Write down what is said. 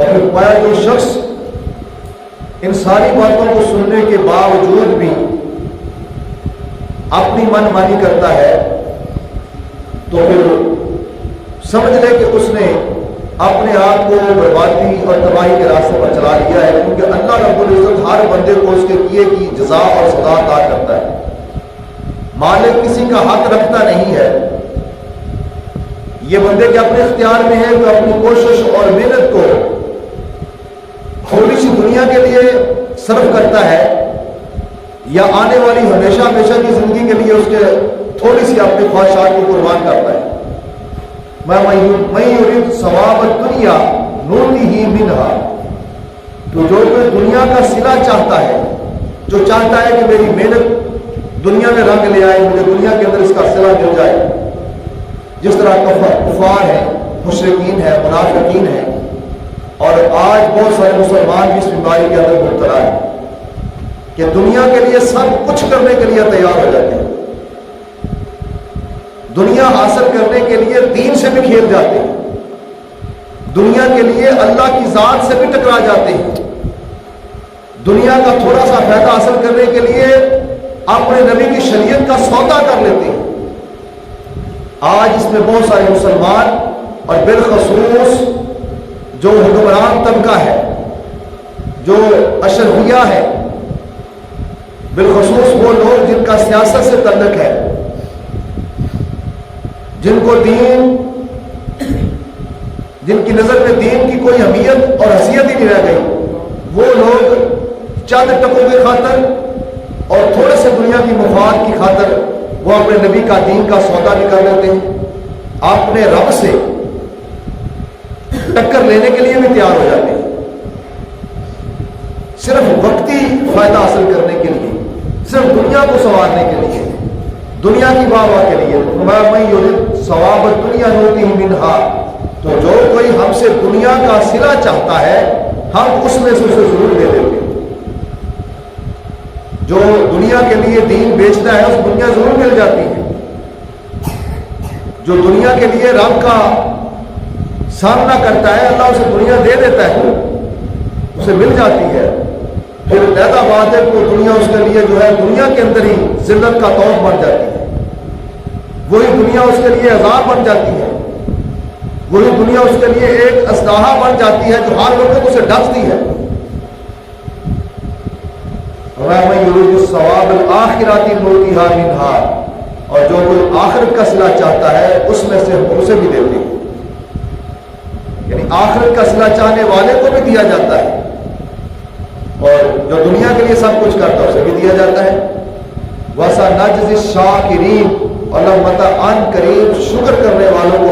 اور پھر پایا جو شخص ان ساری باتوں کو سننے کے باوجود بھی اپنی من مانی کرتا ہے تو پھر سمجھ لے کہ اس نے اپنے آپ کو بربادی اور تباہی کے راستے پر چلا لیا ہے، کیونکہ اللہ رب العزت ہر بندے کو اس کے کیے کی جزا اور سزا عطا کرتا ہے۔ مالک کسی کا حق رکھتا نہیں ہے، یہ بندے کے اپنے اختیار میں ہے کہ اپنی کوشش اور محنت کو تھوڑی سی دنیا کے لیے صرف کرتا ہے یا آنے والی ہمیشہ ہمیشہ کی زندگی کے لیے اس کے تھوڑی سی اپنی خواہشات کو قربان کرتا ہے۔ میں یرید ثواب الدنیا نؤتہ منہا، تو جو کوئی دنیا کا صلہ چاہتا ہے، جو چاہتا ہے کہ میری محنت دنیا میں رنگ لے آئے، مجھے دنیا کے اندر اس کا صلہ مل جائے، جس طرح کفار ہیں، مشرکین ہیں، منافقین ہیں، اور آج بہت سارے مسلمان بھی اس بیماری کے اندر مبتلا ہیں کہ دنیا کے لیے سب کچھ کرنے کے لیے تیار ہو جاتے ہیں، دنیا حاصل کرنے کے لیے دین سے بھی کھیل جاتے ہیں، دنیا کے لیے اللہ کی ذات سے بھی ٹکرا جاتے ہیں، دنیا کا تھوڑا سا فائدہ حاصل کرنے کے لیے اپنے نبی کی شریعت کا سودا کر لیتے ہیں۔ آج اس میں بہت سارے مسلمان اور بالخصوص جو حکمران طبقہ ہے، جو اشرفیہ ہے، بالخصوص وہ لوگ جن کا سیاست سے تعلق ہے، جن کو دین، جن کی نظر میں دین کی کوئی اہمیت اور حیثیت ہی نہیں رہ گئی، وہ لوگ چند ٹکوں کی خاطر اور تھوڑے سے دنیا کی مفاد کی خاطر وہ اپنے نبی کا دین کا سودا بھی کر لیتے ہیں، اپنے رب سے ٹکر لینے کے لیے بھی تیار ہو جاتے ہیں، صرف وقتی فائدہ حاصل کرنے کے لیے، صرف دنیا کو سنوارنے کے لیے، دنیا کی واہ واہ کے لیے۔ میں یرید ثواب الدنیا نؤتہ منہا، تو جو کوئی ہم سے دنیا کا صلہ چاہتا ہے ہم اس میں سے اسے ضرور دے دیتے ہیں۔ جو دنیا کے لیے دین بیچتا ہے اس دنیا ضرور مل جاتی ہے، جو دنیا کے لیے رب کا سامنا کرتا ہے اللہ اسے دنیا دے دیتا ہے، اسے مل جاتی ہے۔ پھر علیحدہ بات ہے کہ دنیا اس کے لیے جو ہے دنیا کے اندر ہی ذلت کا طور بن جاتی ہے، وہی دنیا اس کے لیے عذاب بن جاتی ہے، وہی دنیا اس کے لیے ایک اسلحہ بن جاتی ہے جو ہر لوگوں کو اسے ڈستی ہے۔ وَمَن يُرِدْ الثَّوَابَ الْآخِرَةِ نُؤْتِهَا مِنْهَا، اور جو کوئی آخرت کا صلہ چاہتا ہے اس میں سے ہم اسے بھی دیتے ہیں، یعنی آخرت کا صلہ چاہنے والے کو بھی دیا جاتا ہے اور جو دنیا کے لیے سب کچھ کرتا ہے اسے بھی دیا جاتا ہے۔ وَسَنَجْزِي الشَّاكِرِينَ، اور اللہ متعاً قریب شکر کرنے والوں